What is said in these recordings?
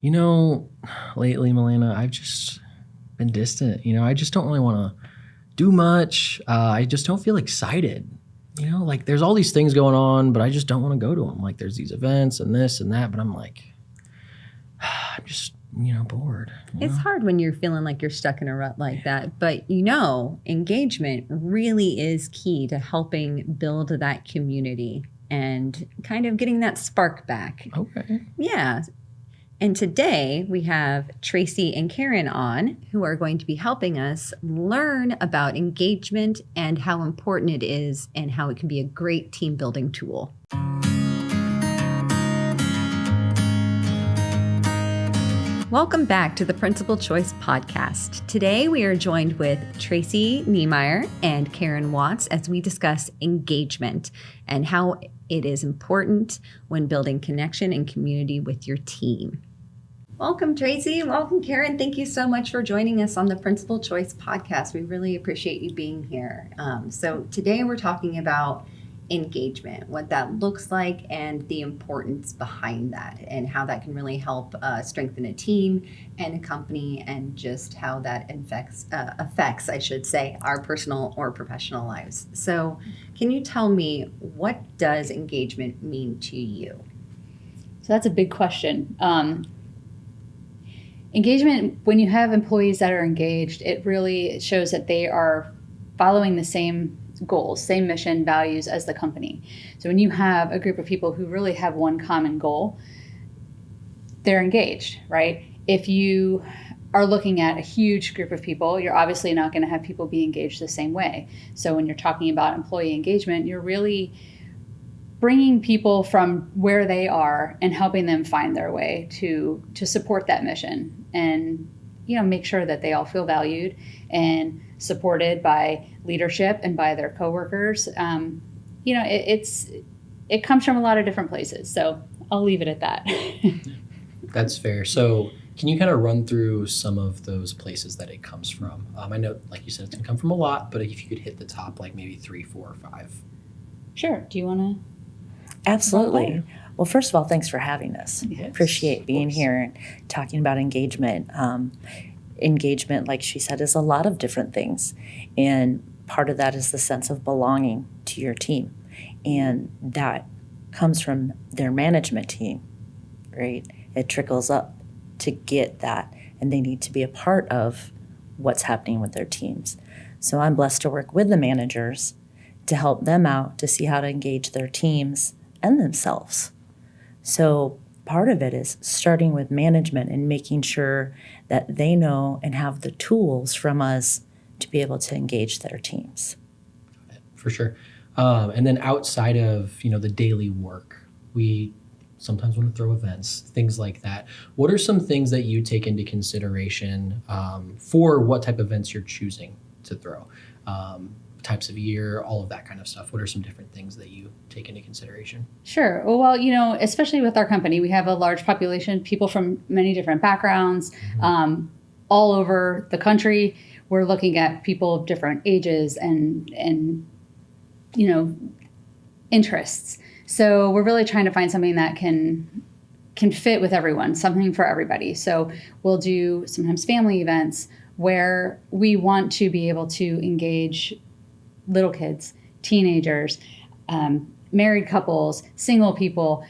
You know, lately, Melina, I've just been distant. I just don't really want to do much. I just don't feel excited. Like there's all these things going on, but I just don't want to go to them. Like there's these events and this and that, but I'm like, I'm just, bored. It's hard when you're feeling like you're stuck in a rut like that, but engagement really is key to helping build that community and kind of getting that spark back. Okay. Yeah. And today we have Tracy and Karen on, who are going to be helping us learn about engagement and how important it is and how it can be a great team building tool. Welcome back to the Principal Choice Podcast. Today we are joined with Tracy Niemeyer and Karen Watts as we discuss engagement and how it is important when building connection and community with your team. Welcome, Tracy. Welcome, Karen. Thank you so much for joining us on the Principal Choice Podcast. We really appreciate you being here. So today we're talking about engagement, what that looks like, and the importance behind that, and how that can really help strengthen a team and a company, and just how that affects, I should say, our personal or professional lives. So can you tell me, what does engagement mean to you? So that's a big question. Engagement, when you have employees that are engaged, it really shows that they are following the same goals, same mission, values as the company. So when you have a group of people who really have one common goal, they're engaged, right? If you are looking at a huge group of people, you're obviously not going to have people be engaged the same way. So when you're talking about employee engagement, you're really bringing people from where they are and helping them find their way to support that mission, and make sure that they all feel valued and supported by leadership and by their coworkers. It comes from a lot of different places. So I'll leave it at that. That's fair. So can you kind of run through some of those places that it comes from? I know, like you said, it can come from a lot, but if you could hit the top, like maybe 3, 4, or 5. Sure. Do you want to? Absolutely. Well, first of all, thanks for having us. Yes, Appreciate being here and talking about engagement. Engagement, like she said, is a lot of different things. And part of that is the sense of belonging to your team. And that comes from their management team, right? It trickles up to get that. And they need to be a part of what's happening with their teams. So I'm blessed to work with the managers to help them out to see how to engage their teams and themselves. So part of it is starting with management and making sure that they know and have the tools from us to be able to engage their teams. For sure. And then outside of, the daily work, we sometimes want to throw events, things like that. What are some things that you take into consideration for what type of events you're choosing to throw? Types of year, all of that kind of stuff. What are some different things that you take into consideration? Sure. Well, especially with our company, we have a large population, people from many different backgrounds, all over the country. We're looking at people of different ages and interests. So we're really trying to find something that can fit with everyone, something for everybody. So we'll do sometimes family events where we want to be able to engage little kids, teenagers, married couples, single people,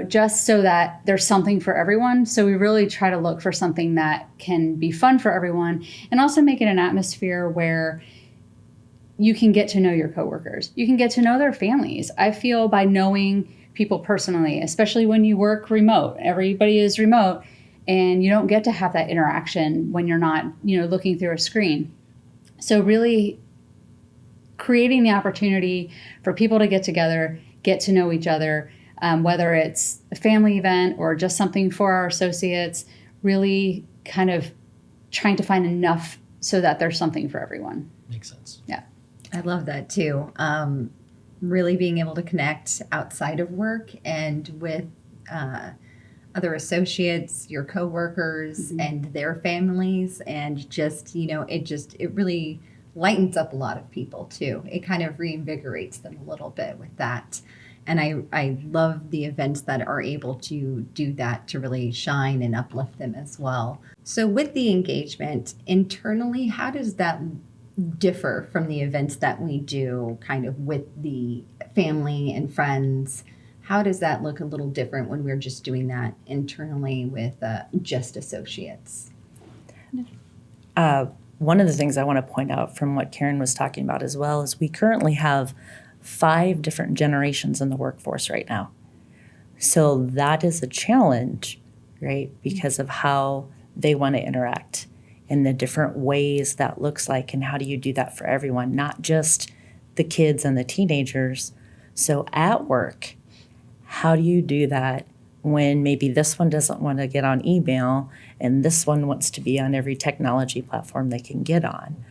just so that there's something for everyone. So we really try to look for something that can be fun for everyone, and also make it an atmosphere where you can get to know your coworkers. You can get to know their families. I feel by knowing people personally, especially when you work remote, everybody is remote, and you don't get to have that interaction when you're not, looking through a screen. So really creating the opportunity for people to get together, get to know each other, whether it's a family event or just something for our associates, really kind of trying to find enough so that there's something for everyone. Makes sense. Yeah. I love that too. Really being able to connect outside of work and with other associates, your coworkers, and their families, and just, it really lightens up a lot of people too. It kind of reinvigorates them a little bit with that. And I love the events that are able to do that, to really shine and uplift them as well. So with the engagement internally, how does that differ from the events that we do kind of with the family and friends? How does that look a little different when we're just doing that internally with just associates? One of the things I want to point out from what Karen was talking about as well is we currently have 5 different generations in the workforce right now. So that is a challenge, right? Because of how they want to interact and the different ways that looks like, and how do you do that for everyone, not just the kids and the teenagers. So at work, how do you do that when maybe this one doesn't want to get on email and this one wants to be on every technology platform they can get on?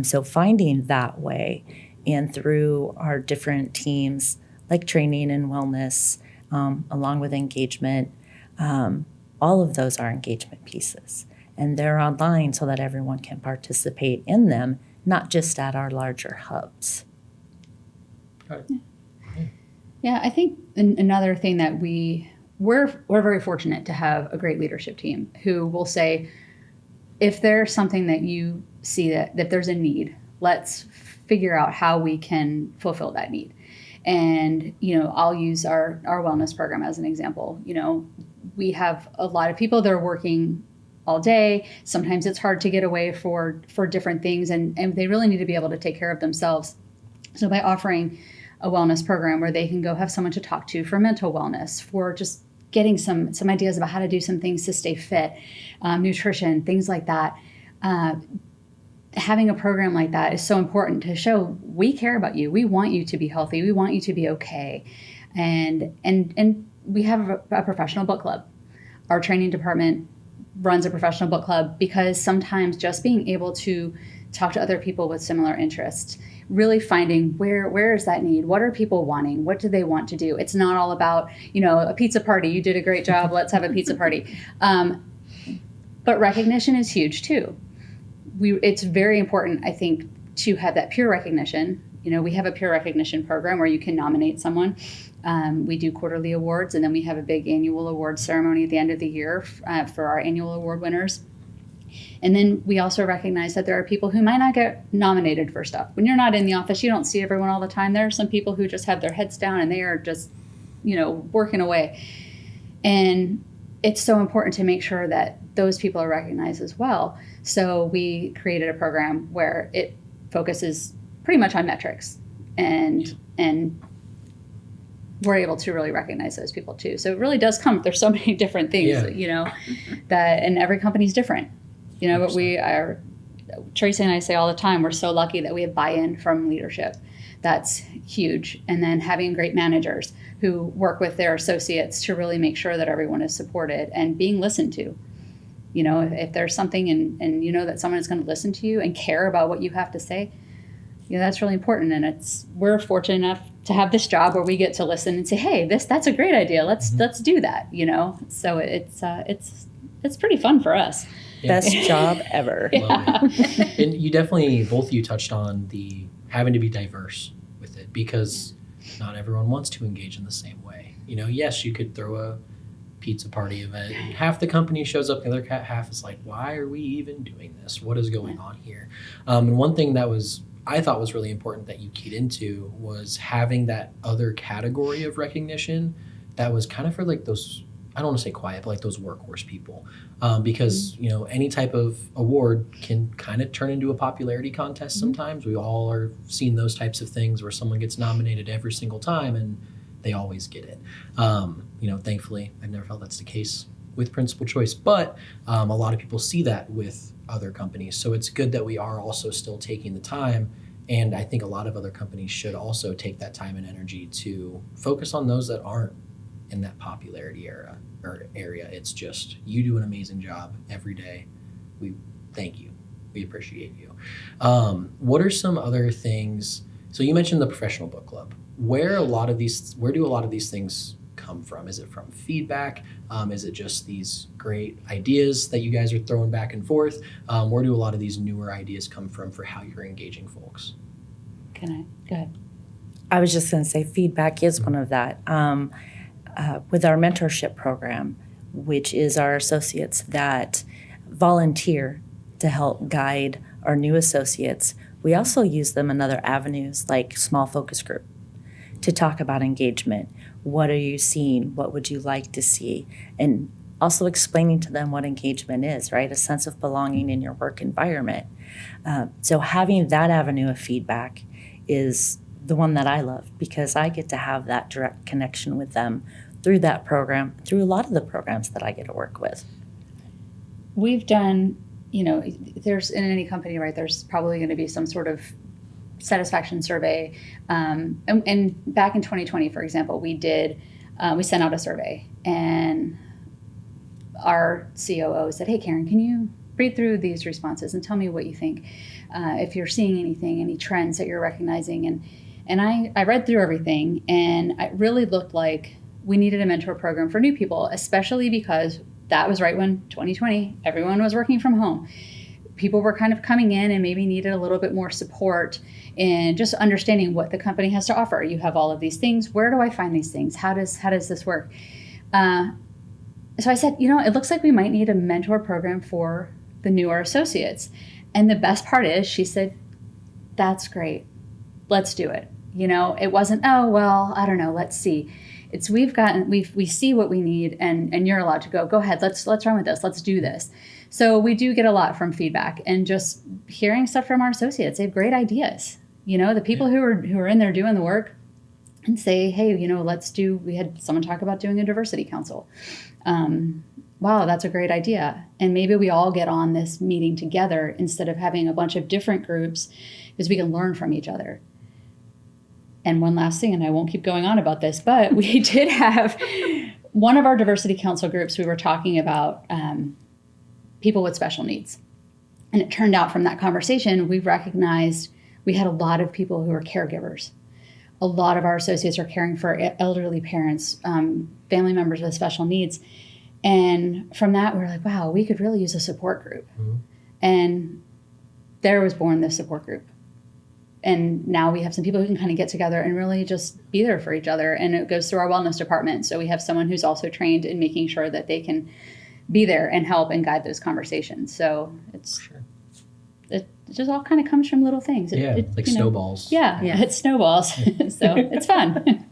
So finding that way, and through our different teams like training and wellness, along with engagement, all of those are engagement pieces. And they're online so that everyone can participate in them, not just at our larger hubs. Got it. Yeah, I think another thing that we're very fortunate to have a great leadership team who will say, if there's something that you see that there's a need, let's figure out how we can fulfill that need. And, I'll use our wellness program as an example. We have a lot of people that are working all day. Sometimes it's hard to get away for different things, and they really need to be able to take care of themselves. So by offering a wellness program where they can go have someone to talk to for mental wellness, for just getting some ideas about how to do some things to stay fit, nutrition, things like that. Having a program like that is so important to show we care about you. We want you to be healthy. We want you to be okay. And we have a professional book club. Our training department runs a professional book club because sometimes just being able to talk to other people with similar interests, really finding where is that need? What are people wanting? What do they want to do? It's not all about, a pizza party. You did a great job. Let's have a pizza party. But recognition is huge too. It's very important, I think, to have that peer recognition. We have a peer recognition program where you can nominate someone. We do quarterly awards, and then we have a big annual award ceremony at the end of the year for our annual award winners. And then we also recognize that there are people who might not get nominated for stuff. When you're not in the office, you don't see everyone all the time. There are some people who just have their heads down and they are just, working away. And it's so important to make sure that those people are recognized as well. So we created a program where it focuses pretty much on metrics, and we're able to really recognize those people too. So it really does there's so many different things, that, and every company's different. But Tracy and I say all the time, we're so lucky that we have buy-in from leadership. That's huge. And then having great managers who work with their associates to really make sure that everyone is supported and being listened to. If there's something and that someone is going to listen to you and care about what you have to say, that's really important. And we're fortunate enough to have this job where we get to listen and say, hey, that's a great idea. Let's do that. So it's pretty fun for us. Yeah. Best job ever. Love it. And you definitely, both of you touched on the having to be diverse with it, because not everyone wants to engage in the same way. Yes, you could throw a pizza party event and half the company shows up, the other half is like, why are we even doing this? What is going on here? And one thing that I thought was really important that you keyed into was having that other category of recognition that was kind of for like those, I don't want to say quiet, but like those workhorse people. Because, any type of award can kind of turn into a popularity contest sometimes. We all are seeing those types of things where someone gets nominated every single time and they always get it. Thankfully, I've never felt that's the case with Principal Choice, but a lot of people see that with other companies. So it's good that we are also still taking the time. And I think a lot of other companies should also take that time and energy to focus on those that aren't in that popularity area. It's just, you do an amazing job every day. We thank you. We appreciate you. What are some other things? So you mentioned the professional book club. Where do a lot of these things come from? Is it from feedback? Is it just these great ideas that you guys are throwing back and forth? Where do a lot of these newer ideas come from for how you're engaging folks? Go ahead. I was just going to say feedback is one of that. With our mentorship program, which is our associates that volunteer to help guide our new associates, we also use them in other avenues like small focus group to talk about engagement. What are you seeing? What would you like to see? And also explaining to them what engagement is, right? A sense of belonging in your work environment. So having that avenue of feedback is the one that I love because I get to have that direct connection with them through that program, through a lot of the programs that I get to work with. We've done, there's in any company, right, there's probably going to be some sort of satisfaction survey. And back in 2020, for example, we sent out a survey and our COO said, hey, Karen, can you read through these responses and tell me what you think, if you're seeing anything, any trends that you're recognizing. And I read through everything, and it really looked like we needed a mentor program for new people, especially because that was right when 2020, everyone was working from home. People were kind of coming in and maybe needed a little bit more support in just understanding what the company has to offer. You have all of these things. Where do I find these things? How does this work? So I said, it looks like we might need a mentor program for the newer associates. And the best part is, she said, that's great. Let's do it. It wasn't, oh, well, I don't know, let's see. It's we see what we need, and you're allowed to go ahead, let's run with this, let's do this. So we do get a lot from feedback and just hearing stuff from our associates. They have great ideas. The people who are in there doing the work and say, hey, we had someone talk about doing a diversity council. Wow, that's a great idea. And maybe we all get on this meeting together instead of having a bunch of different groups, because we can learn from each other. And one last thing, and I won't keep going on about this, but we did have one of our diversity council groups, we were talking about people with special needs. And it turned out from that conversation, we recognized we had a lot of people who are caregivers. A lot of our associates are caring for elderly parents, family members with special needs. And from that, we were like, wow, we could really use a support group. Mm-hmm. And there was born this support group. And now we have some people who can kind of get together and really just be there for each other. And it goes through our wellness department. So we have someone who's also trained in making sure that they can be there and help and guide those conversations. So it just all kind of comes from little things. Snowballs. Yeah, it snowballs. So it's fun.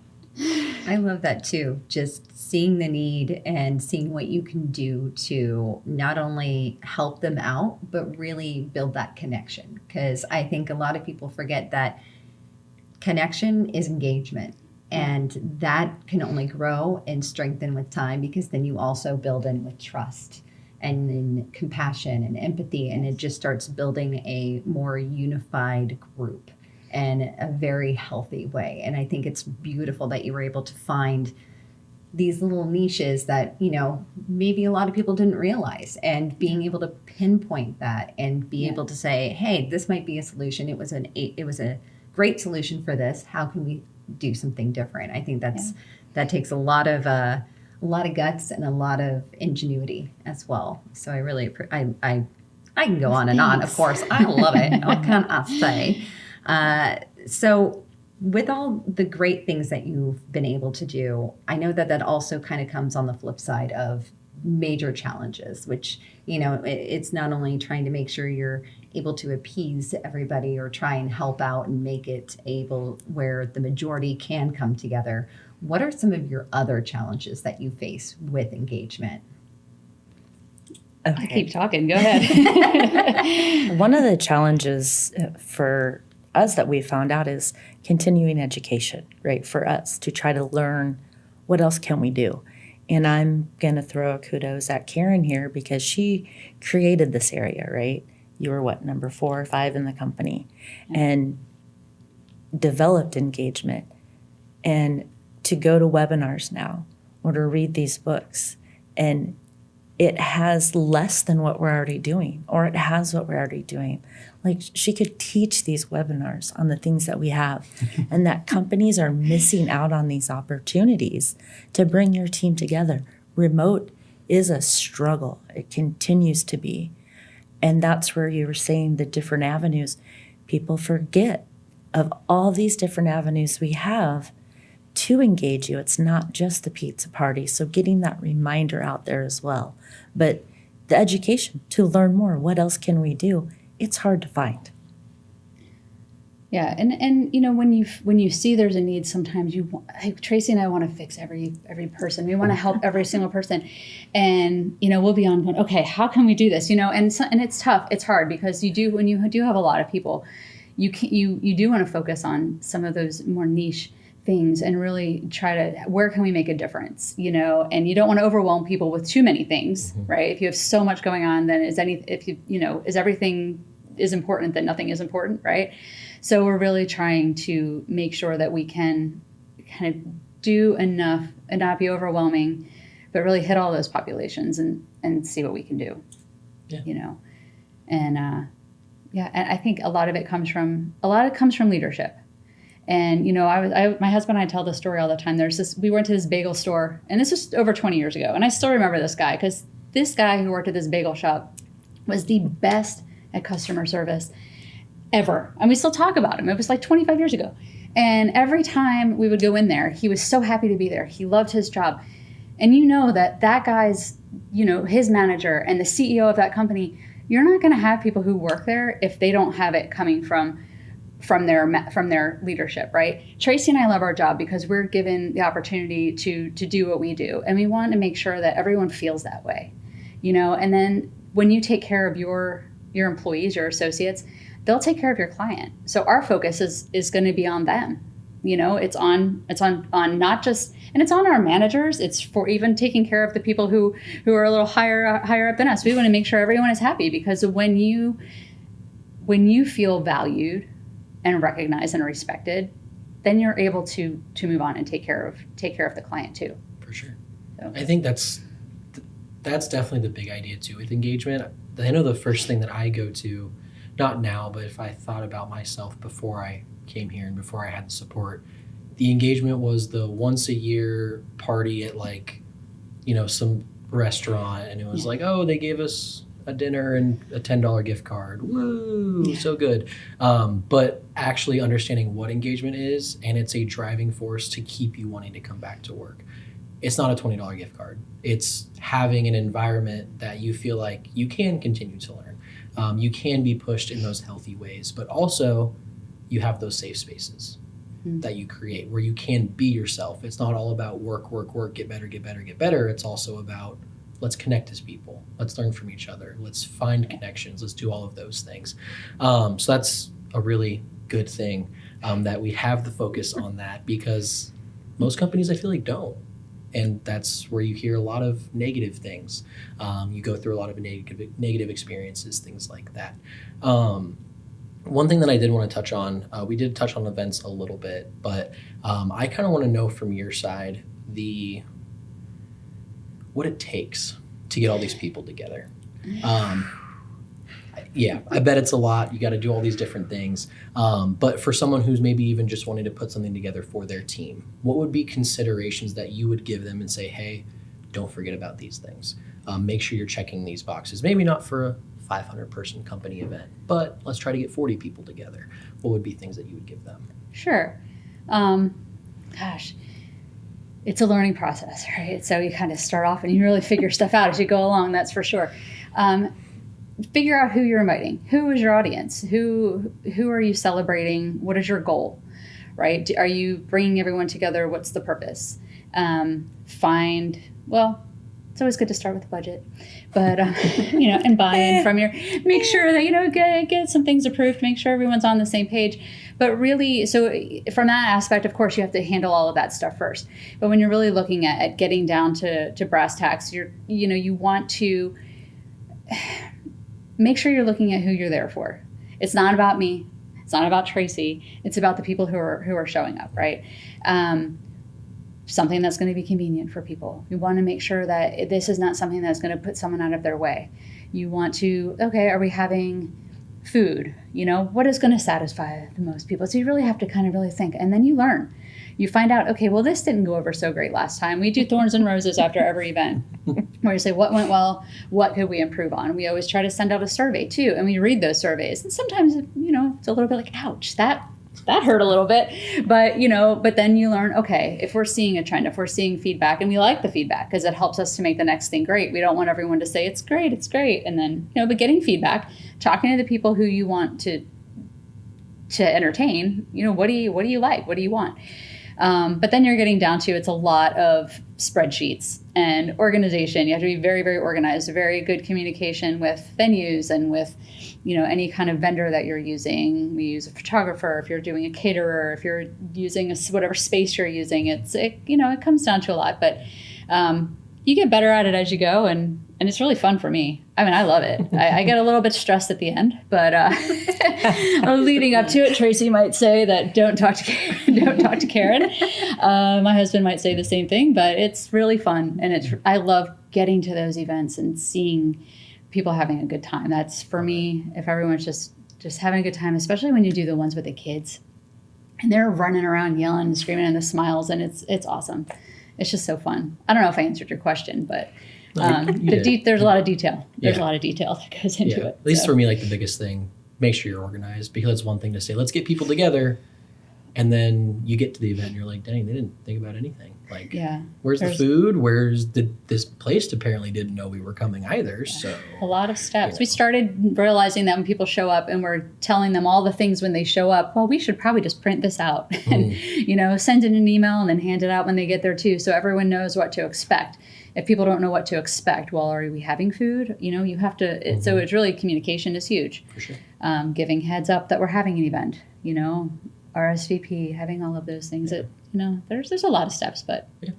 I love that too. Just seeing the need and seeing what you can do to not only help them out, but really build that connection. Because I think a lot of people forget that connection is engagement. And that can only grow and strengthen with time, because then you also build in with trust and then compassion and empathy. And it just starts building a more unified group in a very healthy way. And I think it's beautiful that you were able to find these little niches that, maybe a lot of people didn't realize, and being able to pinpoint that and be able to say, hey, this might be a solution. It was a great solution for this. How can we do something different? I think that takes a lot of guts and a lot of ingenuity as well. So I really, I can go on and on, of course. I love it. What can I say? So with all the great things that you've been able to do, I know that also kind of comes on the flip side of major challenges, which, it's not only trying to make sure you're able to appease everybody or try and help out and make it able where the majority can come together. What are some of your other challenges that you face with engagement? Okay. I keep talking. Go ahead. One of the challenges for us that we found out is continuing education, right? For us to try to learn what else can we do. And I'm going to throw a kudos at Karen here because she created this area, right? You were number 4 or 5 in the company, and developed engagement. And to go to webinars now or to read these books, and it has less than what we're already doing, or it has what we're already doing. Like, she could teach these webinars on the things that we have, and that companies are missing out on these opportunities to bring your team together. Remote is a struggle. It continues to be. And that's where you were saying the different avenues. People forget of all these different avenues we have to engage you. It's not just the pizza party. So getting that reminder out there as well. But the education to learn more, what else can we do? It's hard to find. Yeah, and you know, when you see there's a need, sometimes Tracy and I want to fix every person. We want to help every single person, and you know, we'll be on going, okay, how can we do this? You know, and it's tough, it's hard, because when you do have a lot of people, you do want to focus on some of those more niche things and really try to, where can we make a difference? You know, and you don't want to overwhelm people with too many things, right? If you have so much going on, then is everything is important, then nothing is important, right? So we're really trying to make sure that we can kind of do enough and not be overwhelming, but really hit all those populations and see what we can do. Yeah. You know, and and I think a lot of it comes from leadership. And you know, my husband and I tell this story all the time. We went to this bagel store, and this was over 20 years ago, and I still remember this guy, because this guy who worked at this bagel shop was the best at customer service ever. And we still talk about him. It was like 25 years ago. And every time we would go in there, he was so happy to be there. He loved his job. And you know that guy's, you know, his manager and the CEO of that company, you're not going to have people who work there if they don't have it coming from their leadership, right? Tracy and I love our job because we're given the opportunity to do what we do. And we want to make sure that everyone feels that way, you know. And then when you take care of your employees, your associates, they'll take care of your client. So our focus is going to be on them. You know, it's on not just, and it's on our managers. It's for even taking care of the people who are a little higher up than us. We want to make sure everyone is happy, because when you feel valued and recognized and respected, then you're able to move on and take care of the client too. For sure. So. I think that's definitely the big idea too with engagement. I know the first thing that I go to, not now, but if I thought about myself before I came here and before I had the support, the engagement was the once a year party at, like, you know, some restaurant, and it was like, oh, they gave us a dinner and a $10 gift card. Woo, so good. But actually understanding what engagement is, and it's a driving force to keep you wanting to come back to work. It's not a $20 gift card. It's having an environment that you feel like you can continue to learn. You can be pushed in those healthy ways, but also you have those safe spaces that you create where you can be yourself. It's not all about work, get better. It's also about, let's connect as people. Let's learn from each other. Let's find connections. Let's do all of those things. So that's a really good thing, that we have the focus on that, because most companies, I feel like, don't. And that's where you hear a lot of negative things. You go through a lot of negative experiences, things like that. One thing that I did want to touch on, we did touch on events a little bit, but I kind of want to know from your side what it takes to get all these people together. Yeah, I bet it's a lot. You got to do all these different things. But for someone who's maybe even just wanting to put something together for their team, what would be considerations that you would give them and say, hey, don't forget about these things. Make sure you're checking these boxes. Maybe not for a 500-person company event, but let's try to get 40 people together. What would be things that you would give them? Sure. Gosh, it's a learning process, right? So you kind of start off and you really figure stuff out as you go along, that's for sure. Figure out who you're inviting. Who is your audience? Who are you celebrating? What is your goal, right? Are you bringing everyone together? What's the purpose? It's always good to start with the budget, but, and buy-in from make sure that, get some things approved, make sure everyone's on the same page. But really, so from that aspect, of course, you have to handle all of that stuff first. But when you're really looking at getting down to brass tacks, you want to make sure you're looking at who you're there for. It's not about me. It's not about Tracy. It's about the people who are showing up, right? Something that's going to be convenient for people. You want to make sure that this is not something that's going to put someone out of their way. You want to, are we having food? What is going to satisfy the most people? So you really have to kind of really think. And then you learn. You find out, this didn't go over so great last time. We do thorns and roses after every event, where you say, what went well? What could we improve on? We always try to send out a survey too, and we read those surveys. And sometimes, it's a little bit like, ouch, that that hurt a little bit. But, but then you learn, okay, if we're seeing a trend, if we're seeing feedback, and we like the feedback because it helps us to make the next thing great. We don't want everyone to say it's great. And then, but getting feedback, talking to the people who you want to entertain, what do you like? What do you want? But then you're getting down to, it's a lot of spreadsheets and organization. You have to be very, very organized, very good communication with venues and with, any kind of vendor that you're using. We use a photographer. If you're doing a caterer, if you're using whatever space you're using, it comes down to a lot, but, you get better at it as you go. And it's really fun for me. I mean, I love it. I get a little bit stressed at the end, but leading up to it, Tracy might say that don't talk to Karen. My husband might say the same thing, but it's really fun, and I love getting to those events and seeing people having a good time. That's for me. If everyone's just having a good time, especially when you do the ones with the kids, and they're running around yelling and screaming and the smiles, and it's awesome. It's just so fun. I don't know if I answered your question, but. There's a lot of detail. There's a lot of detail that goes into it. At least for me, like the biggest thing, make sure you're organized, because it's one thing to say, let's get people together. And then you get to the event and you're like, dang, they didn't think about anything. Like, where's the food? This place apparently didn't know we were coming either. So a lot of steps. We started realizing that when people show up and we're telling them all the things when they show up, well, we should probably just print this out and, send in an email and then hand it out when they get there too. So everyone knows what to expect. If people don't know what to expect, well, are we having food? You have to, so it's really, communication is huge. For sure. Giving heads up that we're having an event, RSVP, having all of those things that, there's a lot of steps, but it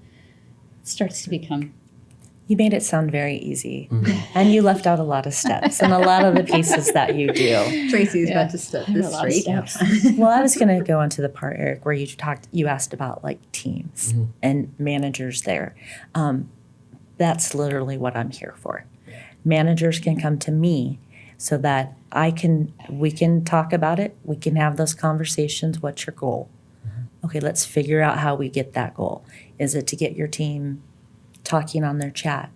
starts to become. You made it sound very easy, and you left out a lot of steps and a lot of the pieces that you do. Tracy's about to step this straight. Well, I was going to go into the part, Eric, where you asked about like teams and managers there. That's literally what I'm here for. Managers can come to me so that we can talk about it. We can have those conversations. What's your goal? Okay, let's figure out how we get that goal. Is it to get your team talking on their chat?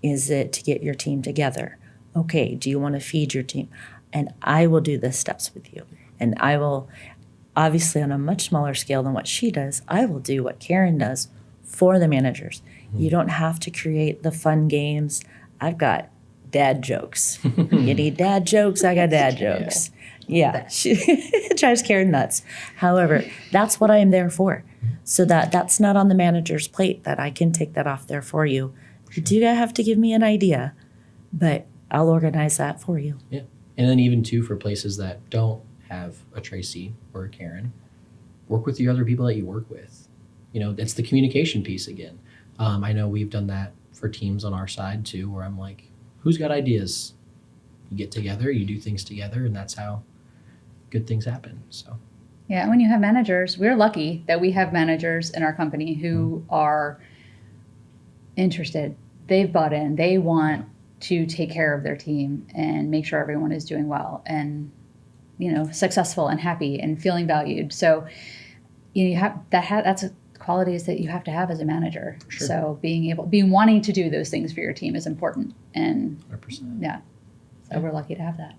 Is it to get your team together? Okay, do you want to feed your team? And I will do the steps with you. And I will, obviously on a much smaller scale than what she does, I will do what Karen does for the managers. You don't have to create the fun games. I've got dad jokes. You need dad jokes? I got dad jokes. Yeah, it drives Karen nuts. However, that's what I am there for. So that's not on the manager's plate, that I can take that off there for you. You do have to give me an idea, but I'll organize that for you. Yeah. And then even too, for places that don't have a Tracy or a Karen, work with the other people that you work with. It's the communication piece again. I know we've done that for teams on our side too, where I'm like, who's got ideas? You get together, you do things together, and that's how good things happen. So. Yeah, when you have managers, we're lucky that we have managers in our company who are interested. They've bought in. They want to take care of their team and make sure everyone is doing well and, successful and happy and feeling valued. So, you have that's qualities that you have to have as a manager. Sure. So being wanting to do those things for your team is important. And 100%. Yeah, so we're lucky to have that.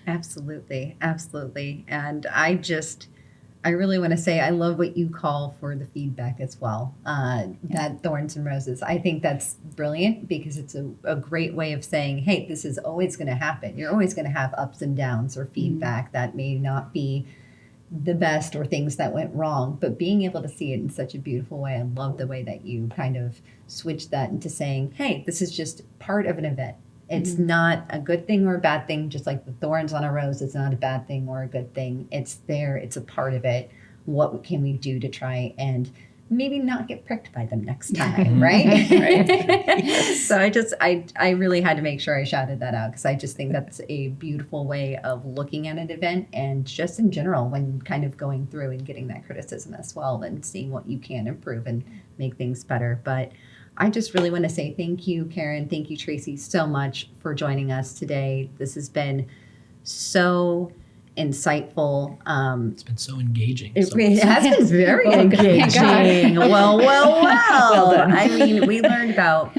Absolutely. And I really want to say I love what you call for the feedback as well, that thorns and roses. I think that's brilliant because it's a great way of saying, hey, this is always going to happen. You're always going to have ups and downs or feedback that may not be the best or things that went wrong, but being able to see it in such a beautiful way. I love the way that you kind of switched that into saying, hey, this is just part of an event. It's not a good thing or a bad thing, just like the thorns on a rose. It's not a bad thing or a good thing. It's there. It's a part of it. What can we do to try and maybe not get pricked by them next time, right? Right. So I really had to make sure I shouted that out because I just think that's a beautiful way of looking at an event and just in general when kind of going through and getting that criticism as well and seeing what you can improve and make things better. But I just really want to say thank you, Karen. Thank you, Tracy, so much for joining us today. This has been so insightful. It's been so engaging. It has been very engaging. Well done. I mean, we learned about,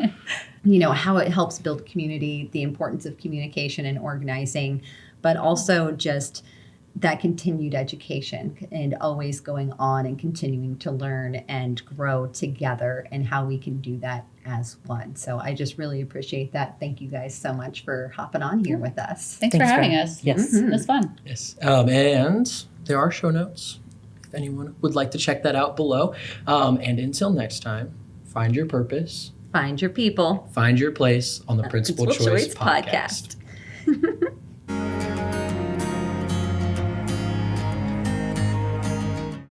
how it helps build community, the importance of communication and organizing, but also just that continued education and always going on and continuing to learn and grow together, and how we can do that as one. So I just really appreciate that. Thank you guys so much for hopping on here with us. Thanks for having us. Yes. It was fun. Yes. And there are show notes if anyone would like to check that out below. And until next time, find your purpose, Find your people. find your place on the Principal Choice podcast. Podcast.